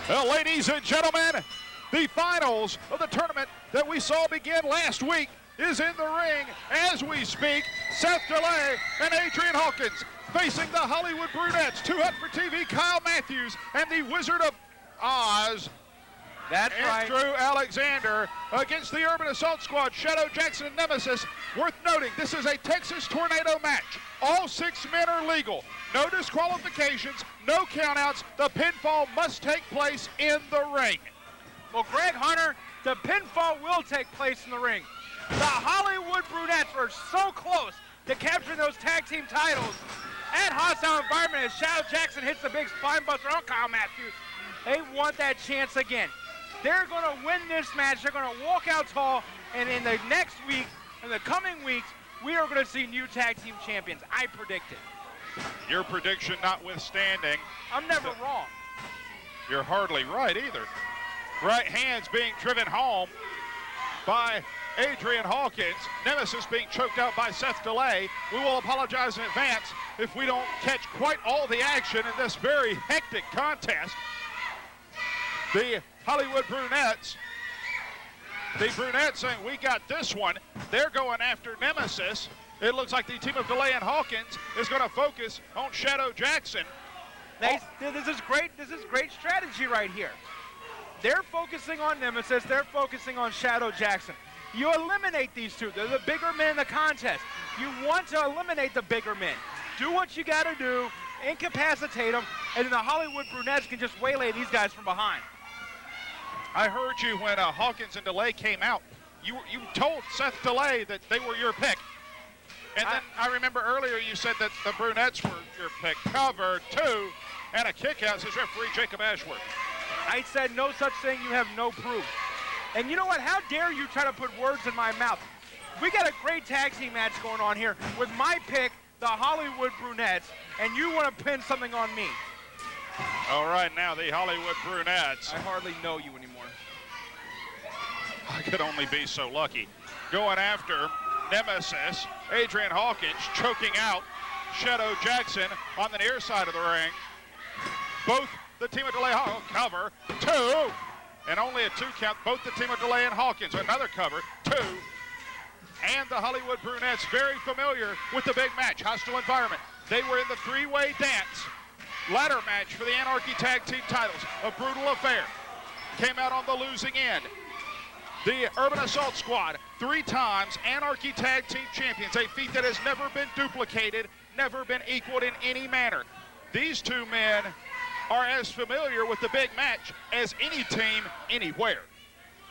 Well, ladies and gentlemen, the finals of the tournament that we saw begin last week is in the ring as we speak. Seth DeLay and Adrian Hawkins facing the Hollywood Brunettes, Too Hot for TV, Kyle Matthews, and the Wizard of Oz, that's Andrew right, Alexander, against the Urban Assault Squad, Shadow Jackson and Nemesis. Worth noting, this is a Texas Tornado match. All 6 men are legal. No disqualifications, no countouts. The pinfall must take place in the ring. Well, Greg Hunter, the pinfall will take place in the ring. The Hollywood Brunettes were so close to capturing those tag team titles at Hostile Environment as Shadow Jackson hits the big spine buster on Kyle Matthews. They want that chance again. They're going to win this match. They're going to walk out tall, and in the next week, in the coming weeks, we are going to see new tag team champions. I predict it. Your prediction notwithstanding. I'm never wrong. You're hardly right either. Right hands being driven home by Adrian Hawkins. Nemesis being choked out by Seth DeLay. We will apologize in advance if we don't catch quite all the action in this very hectic contest. The Hollywood Brunettes. The Brunettes saying, we got this one. They're going after Nemesis. It looks like the team of DeLay and Hawkins is going to focus on Shadow Jackson. This is great strategy right here. They're focusing on Nemesis. They're focusing on Shadow Jackson. You eliminate these two. They're the bigger men in the contest. You want to eliminate the bigger men. Do what you got to do, incapacitate them, and then the Hollywood Brunettes can just waylay these guys from behind. I heard you when Hawkins and DeLay came out. You told Seth DeLay that they were your pick. And then I remember earlier you said that the Brunettes were your pick. Cover 2 and a kick out, says referee Jacob Ashworth. I said no such thing. You have no proof. And you know what? How dare you try to put words in my mouth? We got a great tag team match going on here with my pick, the Hollywood Brunettes, and you want to pin something on me. All right, now the Hollywood Brunettes. I hardly know you anymore. I could only be so lucky. Going after Nemesis, Adrian Hawkins choking out Shadow Jackson on the near side of the ring. Both the team of DeLay cover 2, and only a 2 count. Both the team of DeLay and Hawkins, another cover 2. And the Hollywood Brunettes very familiar with the big match, Hostile Environment. They were in the 3-way dance ladder match for the Anarchy Tag Team titles. A brutal affair. Came out on the losing end. The Urban Assault Squad, 3 times Anarchy Tag Team champions, a feat that has never been duplicated, never been equaled in any manner. These 2 men are as familiar with the big match as any team anywhere.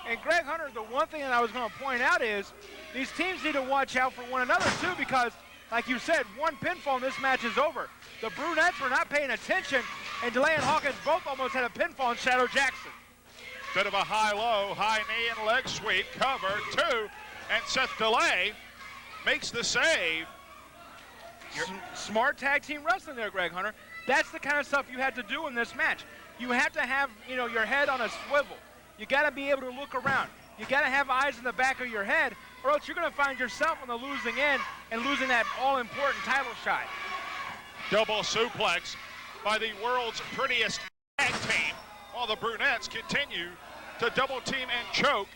And Greg Hunter, the one thing that I was going to point out is these teams need to watch out for one another too, because like you said, one pinfall and this match is over. The Brunettes were not paying attention, and DeLay and Hawkins both almost had a pinfall on Shadow Jackson. Bit of a high-low, high knee and leg sweep, cover 2, and Seth DeLay makes the save. Smart tag team wrestling there, Greg Hunter. That's the kind of stuff you had to do in this match. You have to have, your head on a swivel. You got to be able to look around. You got to have eyes in the back of your head, or else you're going to find yourself on the losing end and losing that all-important title shot. Double suplex by the world's prettiest tag team, while the Brunettes continue to double team and choke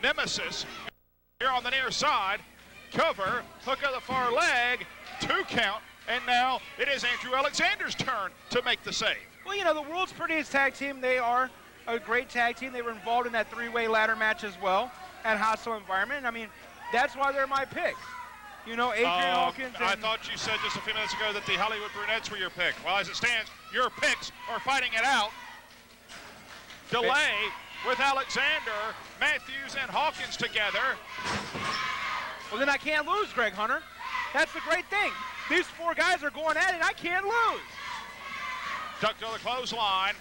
Nemesis here on the near side. Cover, hook of the far leg, 2 count, and now it is Andrew Alexander's turn to make the save. Well, the world's prettiest tag team, they are a great tag team. They were involved in that 3-way ladder match as well at Hostile Environment. I mean, that's why they're my pick. Adrian Hawkins. I thought you said just a few minutes ago that the Hollywood Brunettes were your pick. Well, as it stands, your picks are fighting it out. DeLay with Alexander, Matthews, and Hawkins together. Well, then I can't lose, Greg Hunter. That's the great thing. These 4 guys are going at it, and I can't lose. Ducked to the clothesline.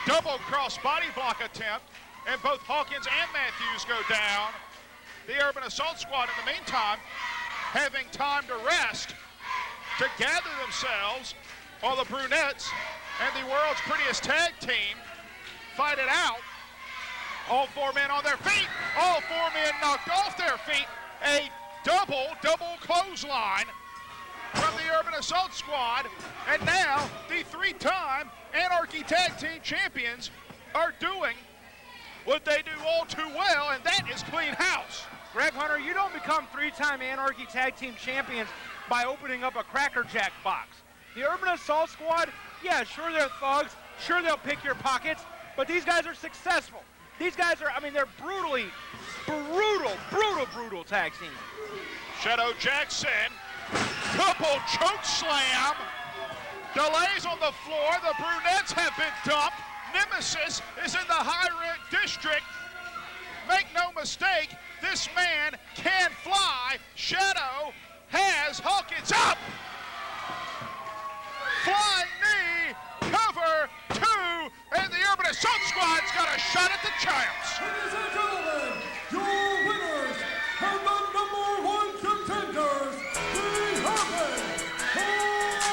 Double cross body block attempt, and both Hawkins and Matthews go down. The Urban Assault Squad, in the meantime, having time to rest, to gather themselves, while the Brunettes and the world's prettiest tag team fight it out. All 4 men on their feet. All 4 men knocked off their feet. A double clothesline from the Urban Assault Squad. And now the 3-time Anarchy Tag Team champions are doing what they do all too well, and that is clean house. Greg Hunter, you don't become 3-time Anarchy Tag Team Champions by opening up a Cracker Jack box. The Urban Assault Squad, yeah, sure they're thugs, sure they'll pick your pockets, but these guys are successful. These guys are, I mean, they're brutal tag team. Shadow Jackson, couple choke slam, delays on the floor. The Brunettes have been dumped. Nemesis is in the high rent district. Make no mistake, this man can fly. Shadow has Hawkins up. Flying knee, cover, 2, and the Urban Assault Squad's got a shot at the champs. Ladies and gentlemen, your winners and the #1 contenders, the Urban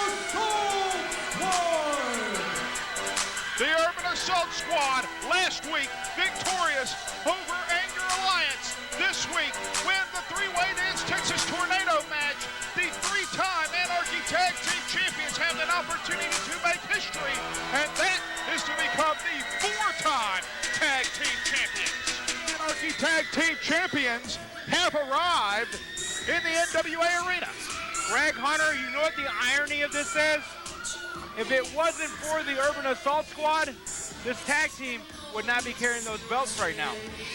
Assault Squad. The Urban Assault Squad last week victorious over Anger Alliance. This week win the three-way Dance Texas Tornado match. The 3-time Anarchy Tag Team Champions have an opportunity to make history, and that is to become the 4-time Tag Team Champions. Anarchy Tag Team Champions have arrived in the NWA Arena. Greg Hunter, you know what the irony of this is? If it wasn't for the Urban Assault Squad, this tag team would not be carrying those belts right now.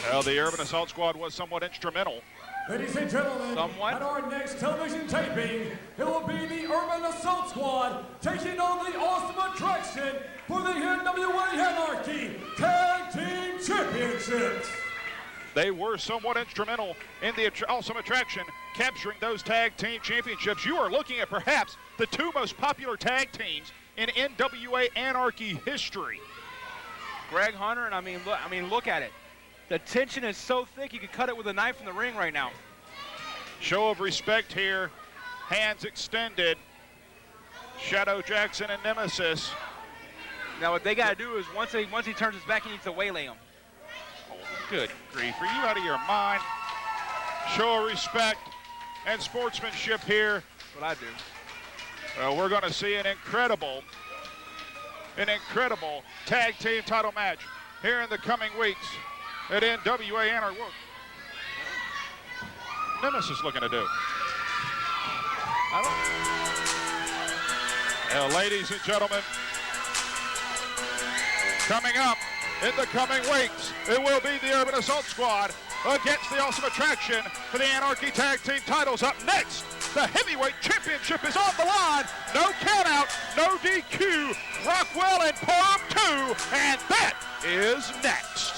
Well, the Urban Assault Squad was somewhat instrumental. Ladies and gentlemen, at our next television taping, it will be the Urban Assault Squad taking on the Awesome Attraction for the NWA Anarchy Tag Team Championships. They were somewhat instrumental in the Awesome Attraction, capturing those tag team championships. You are looking at perhaps the 2 most popular tag teams in NWA Anarchy history. Greg Hunter, and I mean, look at it. The tension is so thick you could cut it with a knife in the ring right now. Show of respect here. Hands extended. Shadow Jackson and Nemesis. Now what they got to do is once he turns his back, he needs to waylay him. Oh, good grief. Are you out of your mind? Show of respect and sportsmanship here. That's what I do. Well, we're going to see an incredible tag team title match here in the coming weeks at NWA Anarchy. Nemesis looking to do. Well, ladies and gentlemen, coming up in the coming weeks, it will be the Urban Assault Squad against the Awesome Attraction for the Anarchy Tag Team titles. Up next, the Heavyweight Championship is on the line. No countout, no DQ. Rockwell and Parham 2, and that is next.